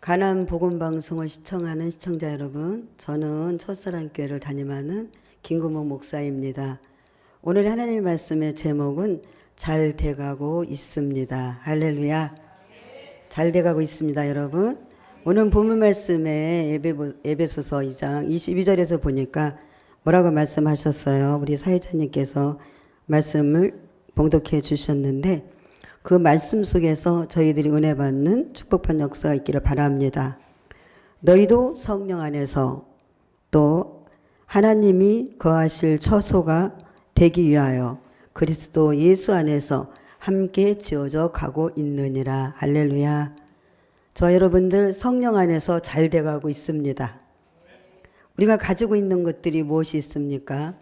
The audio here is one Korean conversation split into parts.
가난 복음 방송을 시청하는 시청자 여러분, 저는 첫사랑교회를 담임하는 김구목 목사입니다. 오늘 하나님의 말씀의 제목은 잘 돼가고 있습니다. 할렐루야. 잘 돼가고 있습니다, 여러분. 오늘 본문 말씀에 에베소서 2장 22절에서 보니까 뭐라고 말씀하셨어요? 우리 사회자님께서 말씀을 봉독해 주셨는데 그 말씀 속에서 저희들이 은혜 받는 축복받는 역사가 있기를 바랍니다. 너희도 성령 안에서 또 하나님이 거하실 처소가 되기 위하여 그리스도 예수 안에서 함께 지어져 가고 있느니라. 할렐루야. 저 여러분들 성령 안에서 잘 돼가고 있습니다. 우리가 가지고 있는 것들이 무엇이 있습니까?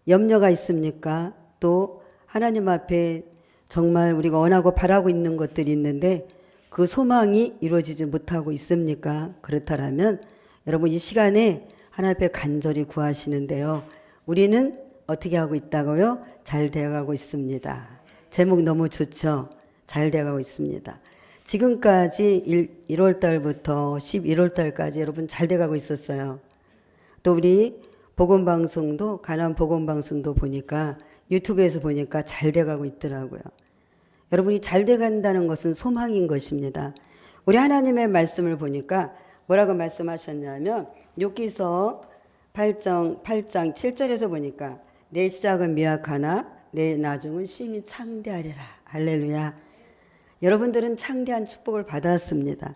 염려가 있습니까? 또 하나님 앞에 정말 우리가 원하고 바라고 있는 것들이 있는데 그 소망이 이루어지지 못하고 있습니까? 그렇다면 여러분 이 시간에 하나님 앞에 간절히 구하시는데요. 우리는 어떻게 하고 있다고요? 잘 되어가고 있습니다. 제목 너무 좋죠? 잘 되어가고 있습니다. 지금까지 1월 달부터 11월 달까지 여러분 잘 돼가고 있었어요. 또 우리 복음방송도 가난 복음방송도 보니까 유튜브에서 보니까 잘 돼가고 있더라고요. 여러분이 잘 돼간다는 것은 소망인 것입니다. 우리 하나님의 말씀을 보니까 뭐라고 말씀하셨냐면 욥기서 8장 7절에서 보니까 내 시작은 미약하나 내 나중은 심히 창대하리라. 할렐루야. 여러분들은 창대한 축복을 받았습니다.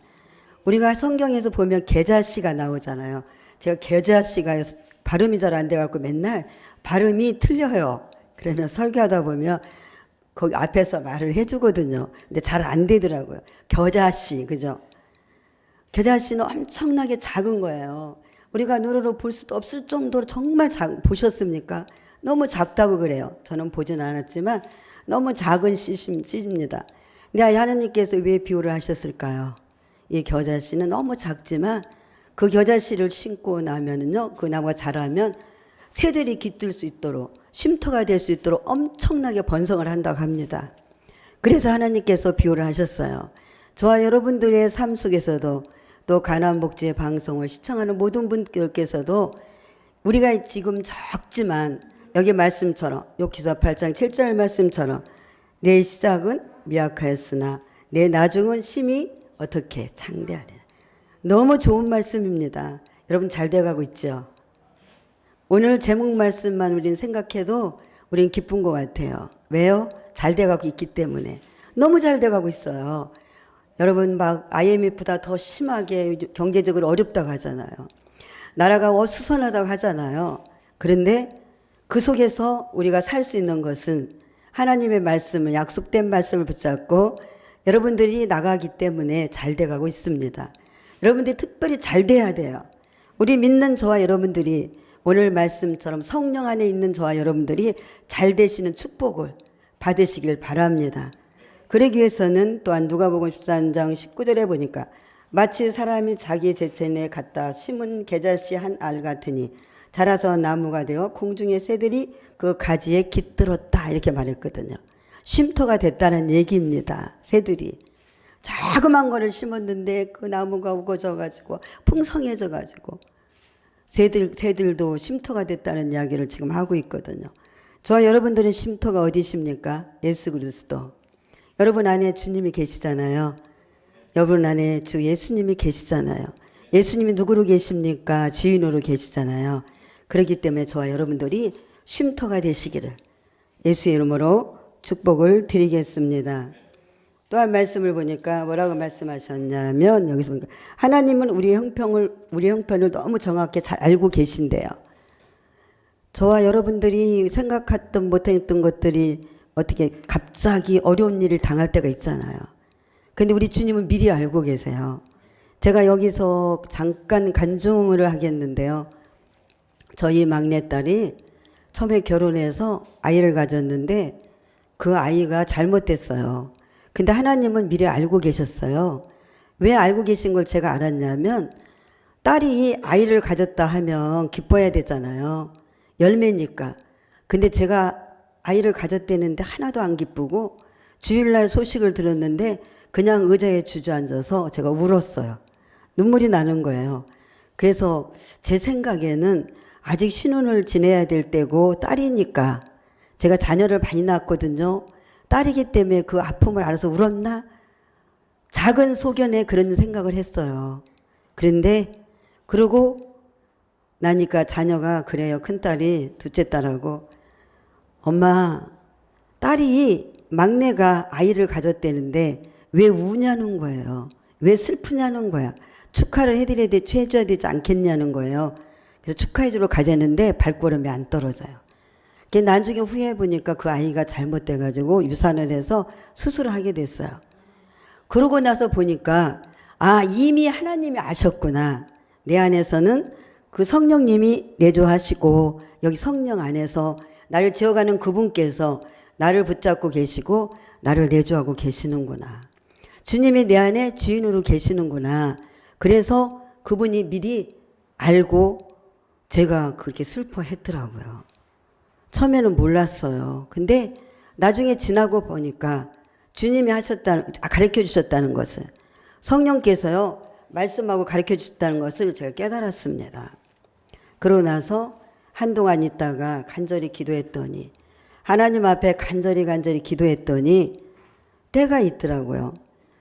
우리가 성경에서 보면 계자씨가 나오잖아요. 제가 계자씨가 발음이 잘 안 돼갖고 맨날 발음이 틀려요. 그러면 설교하다 보면 거기 앞에서 말을 해주거든요. 근데 잘 안 되더라고요. 겨자씨, 그죠? 겨자씨는 엄청나게 작은 거예요. 우리가 눈으로 볼 수도 없을 정도로 정말 보셨습니까? 너무 작다고 그래요. 저는 보진 않았지만 너무 작은 씨입니다. 근데 하나님께서 왜 비유를 하셨을까요? 이 겨자씨는 너무 작지만 그 겨자씨를 심고 나면은요, 그 나무가 자라면 새들이 깃들 수 있도록 쉼터가 될 수 있도록 엄청나게 번성을 한다고 합니다. 그래서 하나님께서 비유를 하셨어요. 저와 여러분들의 삶 속에서도 또 가난복지의 방송을 시청하는 모든 분들께서도 우리가 지금 적지만 여기 말씀처럼 욥기서 8장 7절 말씀처럼 내 시작은 미약하였으나 내 나중은 심히 어떻게 창대하리라. 너무 좋은 말씀입니다. 여러분 잘 돼가고 있죠? 오늘 제목 말씀만 우리는 생각해도 우리는 기쁜 것 같아요. 왜요? 잘 돼가고 있기 때문에. 너무 잘 돼가고 있어요. 여러분 막 IMF보다 더 심하게 경제적으로 어렵다고 하잖아요. 나라가 어수선하다고 하잖아요. 그런데 그 속에서 우리가 살 수 있는 것은 하나님의 말씀을, 약속된 말씀을 붙잡고 여러분들이 나가기 때문에 잘 돼가고 있습니다. 여러분들이 특별히 잘 돼야 돼요. 우리 믿는 저와 여러분들이 오늘 말씀처럼 성령 안에 있는 저와 여러분들이 잘 되시는 축복을 받으시길 바랍니다. 그러기 위해서는 또한 누가복음 13장 19절에 보니까 마치 사람이 자기 제천에 갖다 심은 겨자씨 한 알 같으니 자라서 나무가 되어 공중의 새들이 그 가지에 깃들었다 이렇게 말했거든요. 쉼터가 됐다는 얘기입니다. 새들이. 자그만 거를 심었는데 그 나무가 우거져가지고 풍성해져가지고 새들도 쉼터가 됐다는 이야기를 지금 하고 있거든요. 저와 여러분들은 쉼터가 어디십니까? 예수 그리스도. 여러분 안에 주님이 계시잖아요. 여러분 안에 주 예수님이 계시잖아요. 예수님이 누구로 계십니까? 주인으로 계시잖아요. 그렇기 때문에 저와 여러분들이 쉼터가 되시기를 예수의 이름으로 축복을 드리겠습니다. 또한 말씀을 보니까 뭐라고 말씀하셨냐면 여기서 보니까 하나님은 우리 형편을 너무 정확히 잘 알고 계신대요. 저와 여러분들이 생각했던 못했던 것들이 어떻게 갑자기 어려운 일을 당할 때가 있잖아요. 근데 우리 주님은 미리 알고 계세요. 제가 여기서 잠깐 간증을 하겠는데요. 저희 막내딸이 처음에 결혼해서 아이를 가졌는데 그 아이가 잘못됐어요. 근데 하나님은 미리 알고 계셨어요. 왜 알고 계신 걸 제가 알았냐면 딸이 아이를 가졌다 하면 기뻐해야 되잖아요. 열매니까. 근데 제가 아이를 가졌다는데 하나도 안 기쁘고 주일날 소식을 들었는데 그냥 의자에 주저앉아서 제가 울었어요. 눈물이 나는 거예요. 그래서 제 생각에는 아직 신혼을 지내야 될 때고 딸이니까 제가 자녀를 많이 낳았거든요. 딸이기 때문에 그 아픔을 알아서 울었나? 작은 소견에 그런 생각을 했어요. 그런데 그러고 나니까 자녀가 그래요. 큰딸이 둘째 딸하고 엄마 딸이 막내가 아이를 가졌다는데 왜 우냐는 거예요. 왜 슬프냐는 거야. 축하를 해드려야 되지 해줘야 되지 않겠냐는 거예요. 그래서 축하해주러 가자는데 발걸음이 안 떨어져요. 나중에 후회해 보니까 그 아이가 잘못돼가지고 유산을 해서 수술을 하게 됐어요. 그러고 나서 보니까 아 이미 하나님이 아셨구나. 내 안에서는 그 성령님이 내조하시고 여기 성령 안에서 나를 지어가는 그분께서 나를 붙잡고 계시고 나를 내조하고 계시는구나. 주님이 내 안에 주인으로 계시는구나. 그래서 그분이 미리 알고 제가 그렇게 슬퍼했더라고요. 처음에는 몰랐어요. 근데 나중에 지나고 보니까 주님이 가르쳐 주셨다는 것을 성령께서요 말씀하고 가르쳐 주셨다는 것을 제가 깨달았습니다. 그러고 나서 한동안 있다가 간절히 기도했더니 하나님 앞에 간절히 기도했더니 때가 있더라고요.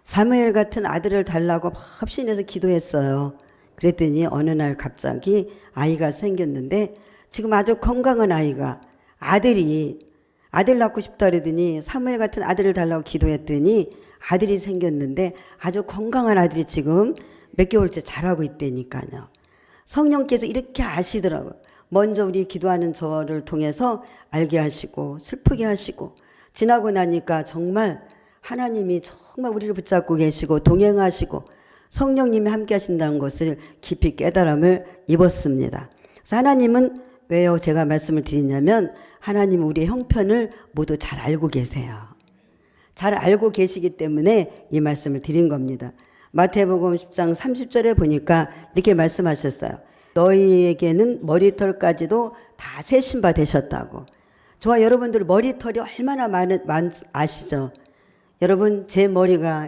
사무엘 같은 아들을 달라고 막 합신해서 기도했어요. 그랬더니 어느 날 갑자기 아이가 생겼는데 지금 아주 건강한 아이가 아들 낳고 싶다 그러더니 사무엘 같은 아들을 달라고 기도했더니 아들이 생겼는데 아주 건강한 아들이 지금 몇 개월째 자라고 있다니까요. 성령께서 이렇게 아시더라고요. 먼저 우리 기도하는 저를 통해서 알게 하시고 슬프게 하시고 지나고 나니까 정말 하나님이 정말 우리를 붙잡고 계시고 동행하시고 성령님이 함께 하신다는 것을 깊이 깨달음을 입었습니다. 그래서 하나님은 왜요? 제가 말씀을 드리냐면 하나님은 우리의 형편을 모두 잘 알고 계세요. 잘 알고 계시기 때문에 이 말씀을 드린 겁니다. 마태복음 10장 30절에 보니까 이렇게 말씀하셨어요. 너희에게는 머리털까지도 다 세신 바 되셨다고. 저와 여러분들 머리털이 얼마나 아시죠? 여러분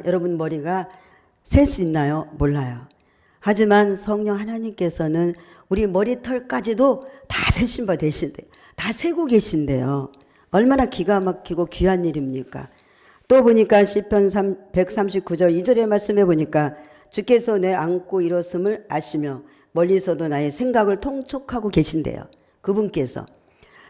여러분 머리가 셀 수 있나요? 몰라요. 하지만 성령 하나님께서는 우리 머리털까지도 다 세신 바 되신대요. 다 세고 계신대요. 얼마나 기가 막히고 귀한 일입니까? 또 보니까 시편 139절 2절의 말씀에 보니까 주께서 내 안고 일었음을 아시며 멀리서도 나의 생각을 통촉하고 계신대요. 그분께서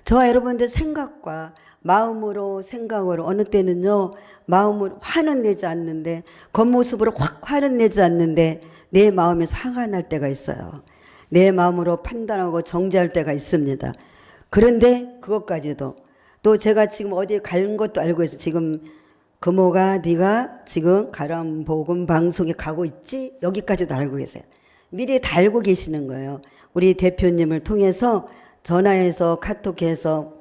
저와 여러분들 생각과 마음으로 생각으로 어느 때는요 마음으로 화는 내지 않는데 겉모습으로 확 화는 내지 않는데 내 마음에서 화가 날 때가 있어요. 내 마음으로 판단하고 정죄할 때가 있습니다. 그런데 그것까지도 또 제가 지금 어디 간 것도 알고 있어. 지금 금호가 네가 지금 가람 복음 방송에 가고 있지? 여기까지도 알고 계세요. 미리 다 알고 계시는 거예요. 우리 대표님을 통해서 전화해서 카톡해서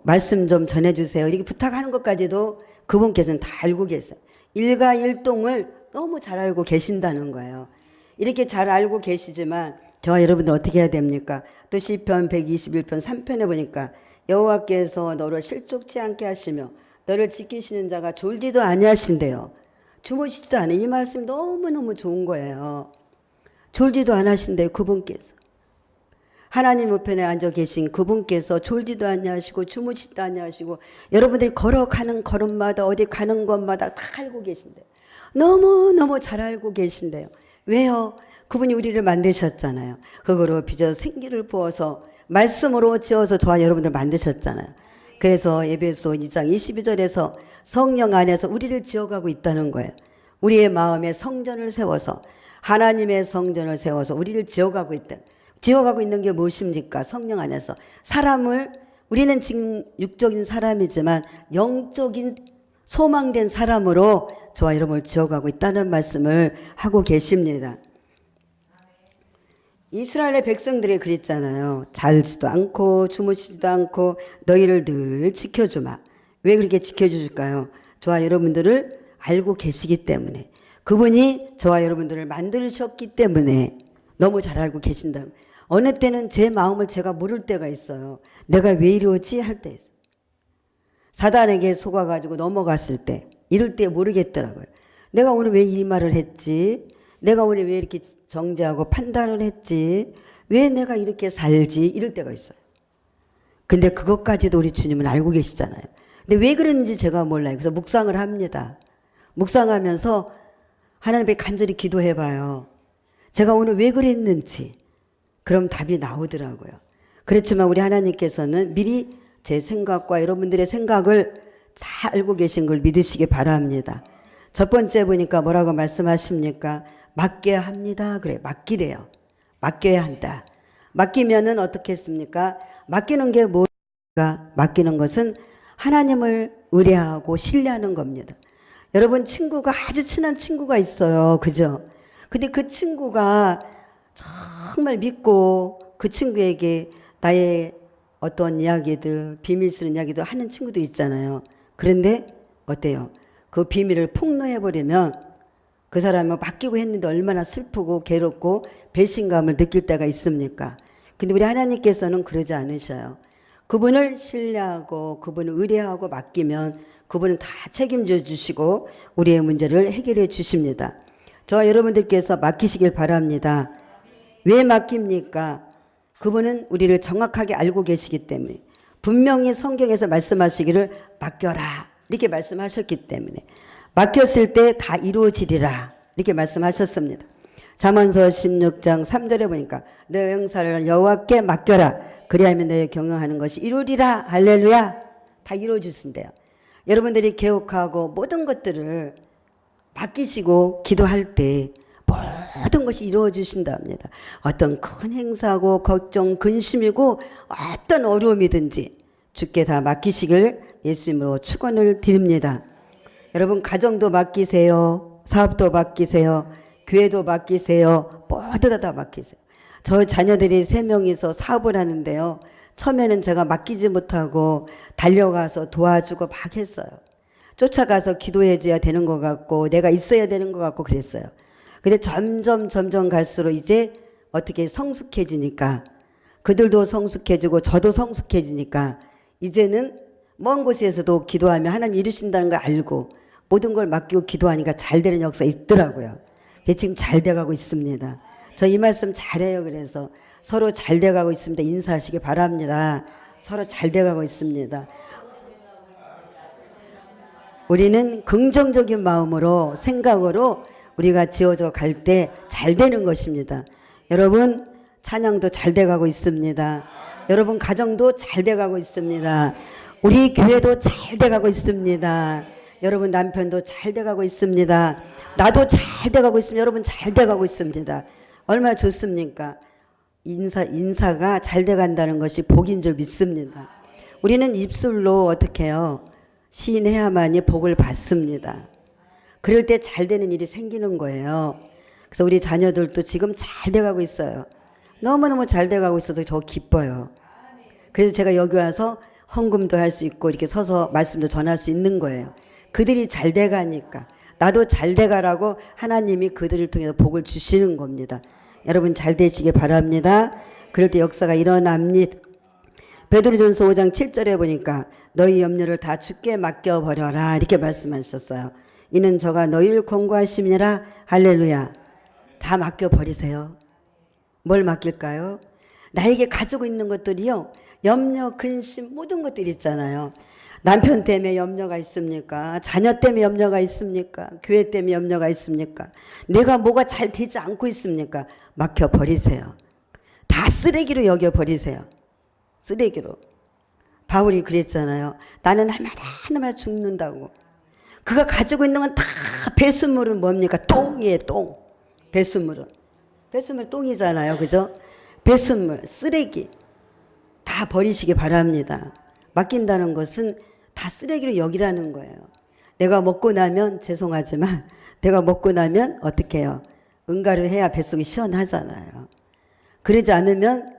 말씀 좀 전해주세요. 이렇게 부탁하는 것까지도 그분께서는 다 알고 계세요. 일가일동을 너무 잘 알고 계신다는 거예요. 이렇게 잘 알고 계시지만 저와 여러분들 어떻게 해야 됩니까? 또 시편 121편 3편에 보니까 여호와께서 너를 실족치 않게 하시며 너를 지키시는 자가 졸지도 아니하신대요. 주무시지도 않아요. 이 말씀이 너무너무 좋은 거예요. 졸지도 않으신대요. 그분께서. 하나님 우편에 앉아 계신 그분께서 졸지도 아니하시고 주무시지도 아니하시고 여러분들이 걸어가는 걸음마다 어디 가는 곳마다 다 알고 계신대요. 너무너무 잘 알고 계신대요. 왜요? 그분이 우리를 만드셨잖아요. 그거로 빚어 생기를 부어서 말씀으로 지어서 저와 여러분들 만드셨잖아요. 그래서 에베소 2장 22절에서 성령 안에서 우리를 지어가고 있다는 거예요. 우리의 마음에 성전을 세워서 하나님의 성전을 세워서 우리를 지어가고 있다. 지어가고 있는 게 무엇입니까? 성령 안에서 사람을 우리는 지금 육적인 사람이지만 영적인 소망된 사람으로 저와 여러분을 지어가고 있다는 말씀을 하고 계십니다. 이스라엘의 백성들이 그랬잖아요. 자지도 않고 주무시지도 않고 너희를 늘 지켜주마. 왜 그렇게 지켜주실까요? 저와 여러분들을 알고 계시기 때문에 그분이 저와 여러분들을 만드셨기 때문에 너무 잘 알고 계신다. 어느 때는 제 마음을 제가 모를 때가 있어요. 내가 왜 이러지 할 때 있어요. 사단에게 속아가지고 넘어갔을 때 이럴 때 모르겠더라고요. 내가 오늘 왜 이 말을 했지? 내가 오늘 왜 이렇게 정죄하고 판단을 했지? 왜 내가 이렇게 살지? 이럴 때가 있어요. 근데 그것까지도 우리 주님은 알고 계시잖아요. 근데 왜 그런지 제가 몰라요. 그래서 묵상을 합니다. 묵상하면서 하나님께 간절히 기도해봐요. 제가 오늘 왜 그랬는지. 그럼 답이 나오더라고요. 그렇지만 우리 하나님께서는 미리 제 생각과 여러분들의 생각을 잘 알고 계신 걸 믿으시기 바랍니다. 첫 번째 보니까 뭐라고 말씀하십니까? 맡겨야 합니다. 그래, 맡기래요. 맡겨야 한다. 맡기면은 어떻게 했습니까? 맡기는 게 뭐가? 맡기는 것은 하나님을 의뢰하고 신뢰하는 겁니다. 여러분 친구가 아주 친한 친구가 있어요. 그죠? 근데 그 친구가 정말 믿고 그 친구에게 나의 어떤 이야기들, 비밀스러운 이야기도 하는 친구도 있잖아요. 그런데 어때요? 그 비밀을 폭로해버리면 그 사람은 맡기고 했는데 얼마나 슬프고 괴롭고 배신감을 느낄 때가 있습니까? 근데 우리 하나님께서는 그러지 않으셔요. 그분을 신뢰하고 그분을 의뢰하고 맡기면 그분은 다 책임져 주시고 우리의 문제를 해결해 주십니다. 저와 여러분들께서 맡기시길 바랍니다. 왜 맡깁니까? 그분은 우리를 정확하게 알고 계시기 때문에 분명히 성경에서 말씀하시기를 맡겨라 이렇게 말씀하셨기 때문에 맡겼을 때 다 이루어지리라 이렇게 말씀하셨습니다. 잠언서 16장 3절에 보니까 내 영사를 여호와께 맡겨라 그리하면 너의 경영하는 것이 이루리라 할렐루야 다 이루어주신대요. 여러분들이 개혁하고 모든 것들을 맡기시고 기도할 때 모든 것이 이루어 주신답니다. 어떤 큰 행사고 걱정 근심이고 어떤 어려움이든지 주께 다 맡기시길 예수님으로 축원을 드립니다. 여러분 가정도 맡기세요. 사업도 맡기세요. 교회도 맡기세요. 모두 다 맡기세요. 저 자녀들이 3명이서 사업을 하는데요. 처음에는 제가 맡기지 못하고 달려가서 도와주고 막 했어요. 쫓아가서 기도해 줘야 되는 것 같고 내가 있어야 되는 것 같고 그랬어요. 근데 점점 갈수록 이제 어떻게 성숙해지니까 그들도 성숙해지고 저도 성숙해지니까 이제는 먼 곳에서도 기도하면 하나님 이루신다는 걸 알고 모든 걸 맡기고 기도하니까 잘 되는 역사 있더라고요. 지금 잘 돼가고 있습니다. 저 이 말씀 잘해요. 그래서 서로 잘 돼가고 있습니다. 인사하시기 바랍니다. 서로 잘 돼가고 있습니다. 우리는 긍정적인 마음으로 생각으로 우리가 지어져 갈 때 잘 되는 것입니다. 여러분 찬양도 잘 돼가고 있습니다. 여러분 가정도 잘 돼가고 있습니다. 우리 교회도 잘 돼가고 있습니다. 여러분 남편도 잘 돼가고 있습니다. 나도 잘 돼가고 있습니다. 여러분 잘 돼가고 있습니다. 얼마나 좋습니까? 인사가 잘 돼간다는 것이 복인 줄 믿습니다. 우리는 입술로 어떻게 해요? 시인해야만이 복을 받습니다. 그럴 때 잘 되는 일이 생기는 거예요. 그래서 우리 자녀들도 지금 잘 돼가고 있어요. 너무너무 잘 돼가고 있어서 저 기뻐요. 그래서 제가 여기 와서 헌금도 할 수 있고 이렇게 서서 말씀도 전할 수 있는 거예요. 그들이 잘 돼가니까 나도 잘 돼가라고 하나님이 그들을 통해서 복을 주시는 겁니다. 여러분 잘 되시길 바랍니다. 그럴 때 역사가 일어납니다. 베드로전서 5장 7절에 보니까 너희 염려를 다 주께 맡겨버려라 이렇게 말씀하셨어요. 이는 저가 너희를 권고하심이라 할렐루야. 다 맡겨버리세요. 뭘 맡길까요? 나에게 가지고 있는 것들이요. 염려, 근심 모든 것들이 있잖아요. 남편 때문에 염려가 있습니까? 자녀 때문에 염려가 있습니까? 교회 때문에 염려가 있습니까? 내가 뭐가 잘 되지 않고 있습니까? 맡겨버리세요. 다 쓰레기로 여겨버리세요. 쓰레기로. 바울이 그랬잖아요. 나는 날마다 죽는다고. 그가 가지고 있는 건 다 배수물은 뭡니까? 똥이에요. 똥. 배수물은. 배수물 똥이잖아요. 그죠? 배수물, 쓰레기. 다 버리시기 바랍니다. 맡긴다는 것은 다 쓰레기로 여기라는 거예요. 내가 먹고 나면 죄송하지만 내가 먹고 나면 어떻게 해요? 응가를 해야 뱃속이 시원하잖아요. 그러지 않으면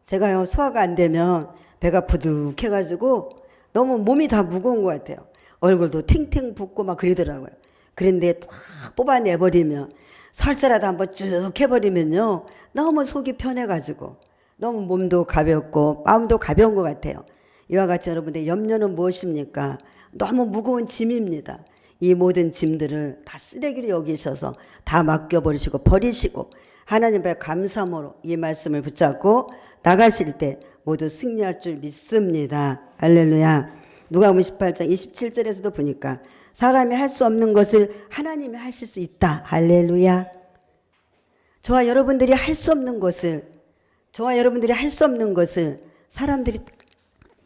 제가요 소화가 안 되면 배가 부득해가지고 너무 몸이 다 무거운 것 같아요. 얼굴도 탱탱 붓고 막 그러더라고요. 그런데 탁 뽑아내버리면 설사라도 한번 쭉 해버리면요 너무 속이 편해가지고 너무 몸도 가볍고 마음도 가벼운 것 같아요. 이와 같이 여러분들 염려는 무엇입니까? 너무 무거운 짐입니다. 이 모든 짐들을 다 쓰레기로 여기셔서 다 맡겨버리시고 버리시고 하나님 앞에 감사함으로 이 말씀을 붙잡고 나가실 때 모두 승리할 줄 믿습니다. 할렐루야. 누가복음 18장 27절에서도 보니까 사람이 할 수 없는 것을 하나님이 하실 수 있다. 할렐루야. 저와 여러분들이 할 수 없는 것을 사람들이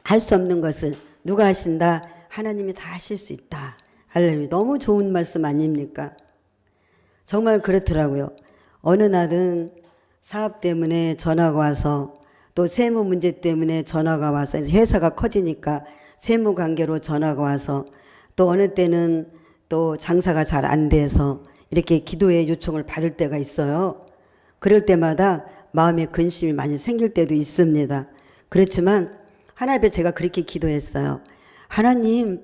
할 수 없는 것을 누가 하신다? 하나님이 다 하실 수 있다. 할렐루야. 너무 좋은 말씀 아닙니까? 정말 그렇더라고요. 어느 날은 사업 때문에 전화가 와서 또 세무 문제 때문에 전화가 와서 회사가 커지니까 세무 관계로 전화가 와서 또 어느 때는 또 장사가 잘 안 돼서 이렇게 기도의 요청을 받을 때가 있어요. 그럴 때마다 마음에 근심이 많이 생길 때도 있습니다. 그렇지만 하나님 앞에 제가 그렇게 기도했어요. 하나님,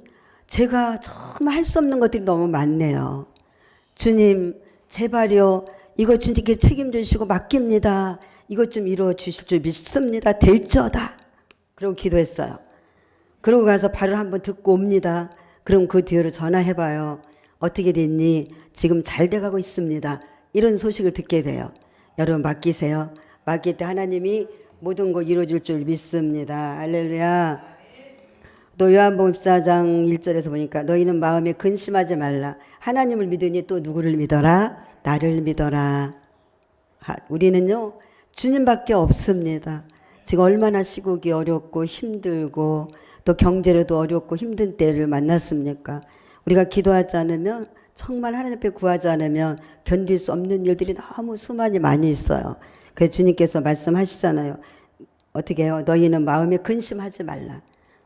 제가 정말 할 수 없는 것들이 너무 많네요. 주님, 제발요. 이거 주님께 책임지시고 맡깁니다. 이것 좀 이루어 주실 줄 믿습니다. 될저다. 그러고 기도했어요. 그러고 가서 바로 한번 듣고 옵니다. 그럼 그 뒤로 전화해봐요. 어떻게 됐니? 지금 잘 돼가고 있습니다. 이런 소식을 듣게 돼요. 여러분 맡기세요. 맡길 때 하나님이 모든 거 이루어줄 줄 믿습니다. 할렐루야. 또 요한복음 14장 1절에서 보니까 너희는 마음에 근심하지 말라. 하나님을 믿으니 또 누구를 믿어라? 나를 믿어라. 우리는요 주님밖에 없습니다. 지금 얼마나 시국이 어렵고 힘들고 또 경제로도 어렵고 힘든 때를 만났습니까? 우리가 기도하지 않으면 정말 하나님 앞에 구하지 않으면 견딜 수 없는 일들이 너무 수많이 많이 있어요. 그래서 주님께서 말씀하시잖아요. 어떻게 해요? 너희는 마음에 근심하지 말라.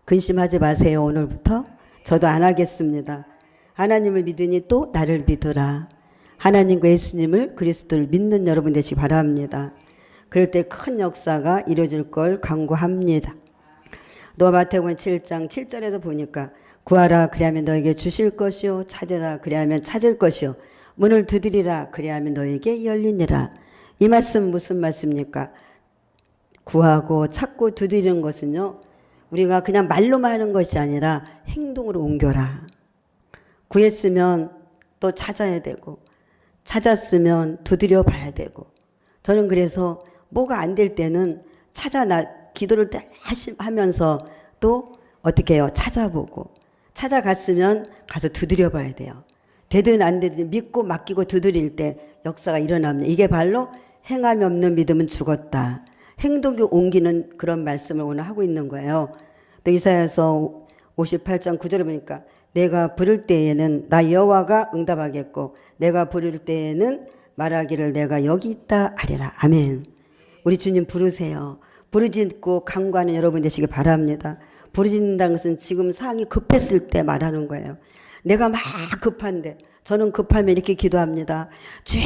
근심하지 마세요. 오늘부터 저도 안 하겠습니다. 하나님을 믿으니 또 나를 믿으라. 하나님과 예수님을 그리스도를 믿는 여러분 되시기 바랍니다. 그럴 때 큰 역사가 이루어질 걸 간구합니다. 또 마태복음 7장 7절에도 보니까 구하라 그리하면 너에게 주실 것이요 찾으라 그리하면 찾을 것이요 문을 두드리라 그리하면 너에게 열리니라. 이 말씀 무슨 말씀입니까? 구하고 찾고 두드리는 것은요 우리가 그냥 말로만 하는 것이 아니라 행동으로 옮겨라. 구했으면 또 찾아야 되고 찾았으면 두드려 봐야 되고 저는 그래서 뭐가 안 될 때는 기도를 하면서 또 어떻게 해요? 찾아보고 찾아갔으면 가서 두드려 봐야 돼요. 되든 안 되든 믿고 맡기고 두드릴 때 역사가 일어납니다. 이게 바로 행함이 없는 믿음은 죽었다. 행동이 옮기는 그런 말씀을 오늘 하고 있는 거예요. 또 이사야서 58장 9절에 보니까 내가 부를 때에는 나 여호와가 응답하겠고 내가 부를 때에는 말하기를 내가 여기 있다 하리라. 아멘. 우리 주님 부르세요. 부르짖고 간구하는 여러분 되시기 바랍니다. 부르짖는다는 것은 지금 상황이 급했을 때 말하는 거예요. 내가 막 급한데 저는 급하면 이렇게 기도합니다. 주야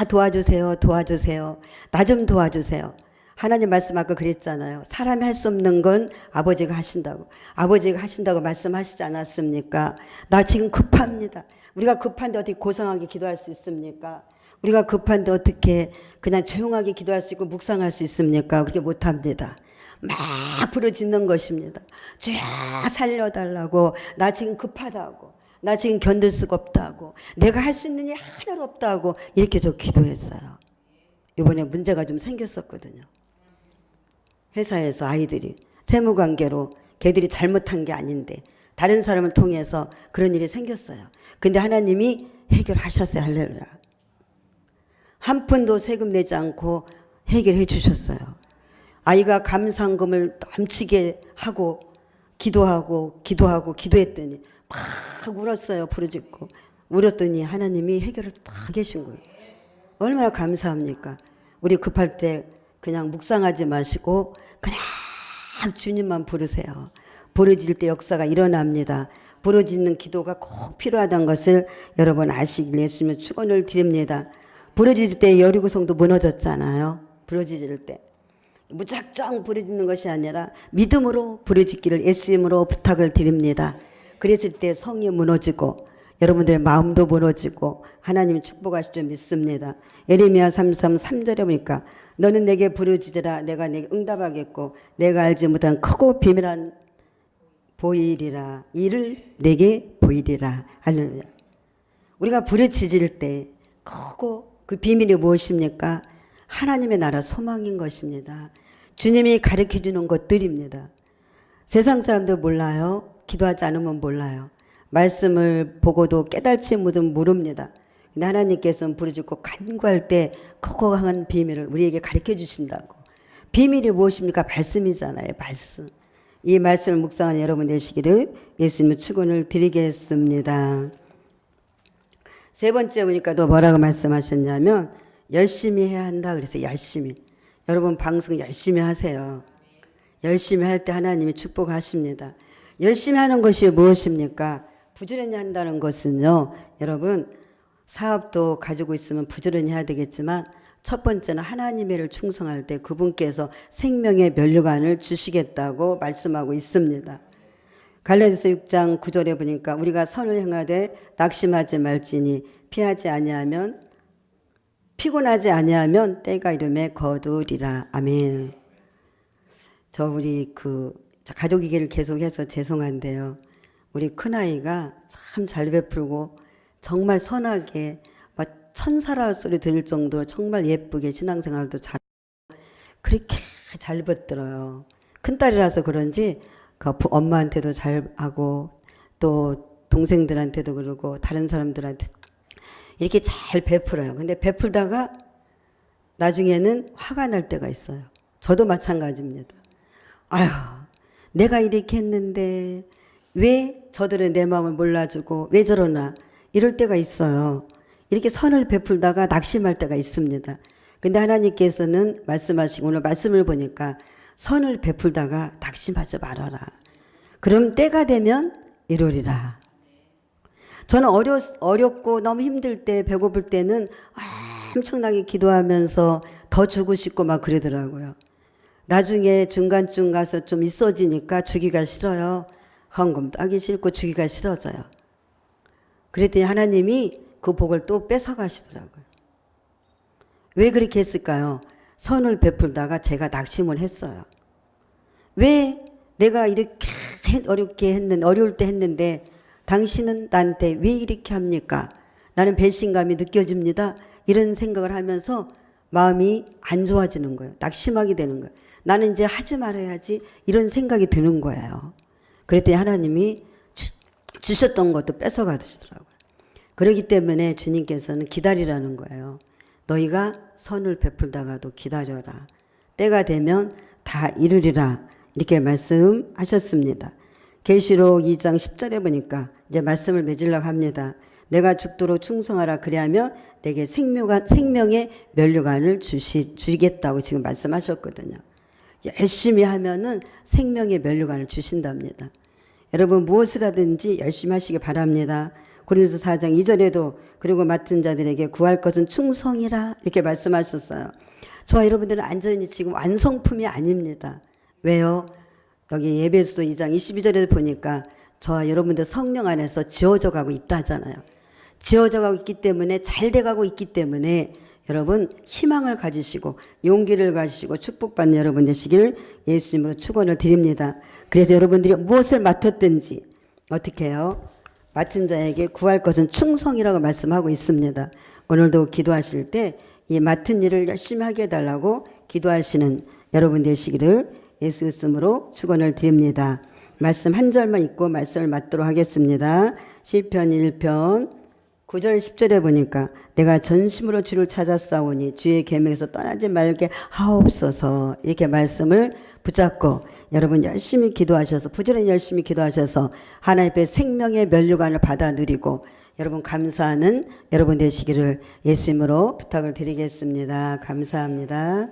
도와주세요. 도와주세요. 나 좀 도와주세요. 하나님 말씀 아까 그랬잖아요. 사람이 할 수 없는 건 아버지가 하신다고. 아버지가 하신다고 말씀하시지 않았습니까? 나 지금 급합니다. 우리가 급한데 어떻게 고상하게 기도할 수 있습니까? 우리가 급한데 어떻게 그냥 조용하게 기도할 수 있고 묵상할 수 있습니까? 그렇게 못합니다. 막 부르짖는 것입니다. 주야 살려달라고. 나 지금 급하다고. 나 지금 견딜 수가 없다고. 내가 할 수 있는 일 하나도 없다고. 이렇게 저 기도했어요. 이번에 문제가 좀 생겼었거든요. 회사에서 아이들이 세무관계로 걔들이 잘못한 게 아닌데 다른 사람을 통해서 그런 일이 생겼어요. 근데 하나님이 해결하셨어요. 할렐루야. 한 푼도 세금 내지 않고 해결해 주셨어요. 아이가 감상금을 넘치게 하고 기도했더니 막 울었어요. 부르짖고 울었더니 하나님이 해결을 다 계신 거예요. 얼마나 감사합니까? 우리 급할 때 그냥 묵상하지 마시고 그냥 주님만 부르세요. 부르짖을 때 역사가 일어납니다. 부르짖는 기도가 꼭 필요하다는 것을 여러분 아시길 예수님의 축원을 드립니다. 부르짖을 때 여리고성도 무너졌잖아요. 부르짖을 때 무작정 부르짖는 것이 아니라 믿음으로 부르짖기를 예수님으로 부탁을 드립니다. 그랬을 때 성이 무너지고 여러분들의 마음도 무너지고 하나님이 축복하실 줄 믿습니다. 예레미야 33:3절에 보니까 너는 내게 부르짖으라 내가 내게 응답하겠고 내가 알지 못한 크고 비밀한 보이리라 일을 내게 보이리라. 할렐루야. 우리가 부르짖을 때 크고 그 비밀이 무엇입니까? 하나님의 나라 소망인 것입니다. 주님이 가르쳐 주는 것들입니다. 세상 사람들 몰라요. 기도하지 않으면 몰라요. 말씀을 보고도 깨달지 못은 모릅니다. 근데 하나님께서는 부르짖고 간구할 때 크고 강한 비밀을 우리에게 가르쳐 주신다고. 비밀이 무엇입니까? 말씀이잖아요. 말씀. 이 말씀을 묵상하는 여러분 되시기를 예수님의 축원을 드리겠습니다. 세 번째 보니까 또 뭐라고 말씀하셨냐면 열심히 해야 한다. 그래서 열심히. 여러분 방송 열심히 하세요. 열심히 할 때 하나님이 축복하십니다. 열심히 하는 것이 무엇입니까? 부지런히 한다는 것은요. 여러분 사업도 가지고 있으면 부지런히 해야 되겠지만 첫 번째는 하나님의 일을 충성할 때 그분께서 생명의 면류관을 주시겠다고 말씀하고 있습니다. 갈라디아서 6장 9절에 보니까 우리가 선을 행하되 낙심하지 말지니 피곤하지 아니하면 때가 이름에 거두리라. 아멘. 저 우리 가족 얘기를 계속해서 죄송한데요. 우리 큰아이가 참 잘 베풀고 정말 선하게 막 천사라 소리 들을 정도로 정말 예쁘게 신앙생활도 잘 그렇게 잘 받들어요. 큰딸이라서 그런지 그 엄마한테도 잘하고 또 동생들한테도 그러고 다른 사람들한테 이렇게 잘 베풀어요. 근데 베풀다가 나중에는 화가 날 때가 있어요. 저도 마찬가지입니다. 아휴, 내가 이렇게 했는데 왜 저들은 내 마음을 몰라주고 왜 저러나 이럴 때가 있어요. 이렇게 선을 베풀다가 낙심할 때가 있습니다. 근데 하나님께서는 말씀하시고 오늘 말씀을 보니까 선을 베풀다가 낙심하지 말아라. 그럼 때가 되면 이루리라. 저는 어렵고 너무 힘들 때 배고플 때는 엄청나게 기도하면서 더 주고 싶고 막 그러더라고요. 나중에 중간쯤 가서 좀 있어지니까 주기가 싫어요. 헌금도 하기 싫고 주기가 싫어져요. 그랬더니 하나님이 그 복을 또 뺏어가시더라고요. 왜 그렇게 했을까요? 선을 베풀다가 제가 낙심을 했어요. 왜 내가 이렇게 어려울 때 했는데 당신은 나한테 왜 이렇게 합니까? 나는 배신감이 느껴집니다. 이런 생각을 하면서 마음이 안 좋아지는 거예요. 낙심하게 되는 거예요. 나는 이제 하지 말아야지 이런 생각이 드는 거예요. 그랬더니 하나님이 주셨던 것도 뺏어가시더라고요. 그렇기 때문에 주님께서는 기다리라는 거예요. 너희가 선을 베풀다가도 기다려라. 때가 되면 다 이루리라. 이렇게 말씀하셨습니다. 계시록 2장 10절에 보니까 이제 말씀을 맺으려고 합니다. 내가 죽도록 충성하라. 그리하면 내게 생명의 면류관을 주시겠다고 지금 말씀하셨거든요. 열심히 하면은 생명의 면류관을 주신답니다. 여러분 무엇을 하든지 열심히 하시기 바랍니다. 고린도서 4장 2절에도 그리고 맡은 자들에게 구할 것은 충성이라 이렇게 말씀하셨어요. 저와 여러분들은 완전히 지금 완성품이 아닙니다. 왜요? 여기 예배소도 2장 22절에 보니까 저와 여러분들 성령 안에서 지어져 가고 있다잖아요. 지어져 가고 있기 때문에 잘 돼가고 있기 때문에 여러분 희망을 가지시고 용기를 가지시고 축복받는 여러분 되시길 예수님으로 축원을 드립니다. 그래서 여러분들이 무엇을 맡았든지 어떻게 해요? 맡은 자에게 구할 것은 충성이라고 말씀하고 있습니다. 오늘도 기도하실 때 이 맡은 일을 열심히 하게 해달라고 기도하시는 여러분 되시기를 예수 이름으로 축원을 드립니다. 말씀 한 절만 읽고 말씀을 맡도록 하겠습니다. 시편 1편 9절 10절에 보니까 내가 전심으로 주를 찾았사오니 주의 계명에서 떠나지 말게 하옵소서 이렇게 말씀을 붙잡고 여러분 열심히 기도하셔서 부지런히 열심히 기도하셔서 하나님 앞에 생명의 면류관을 받아 누리고 여러분 감사하는 여러분 되시기를 예수님으로 부탁을 드리겠습니다. 감사합니다.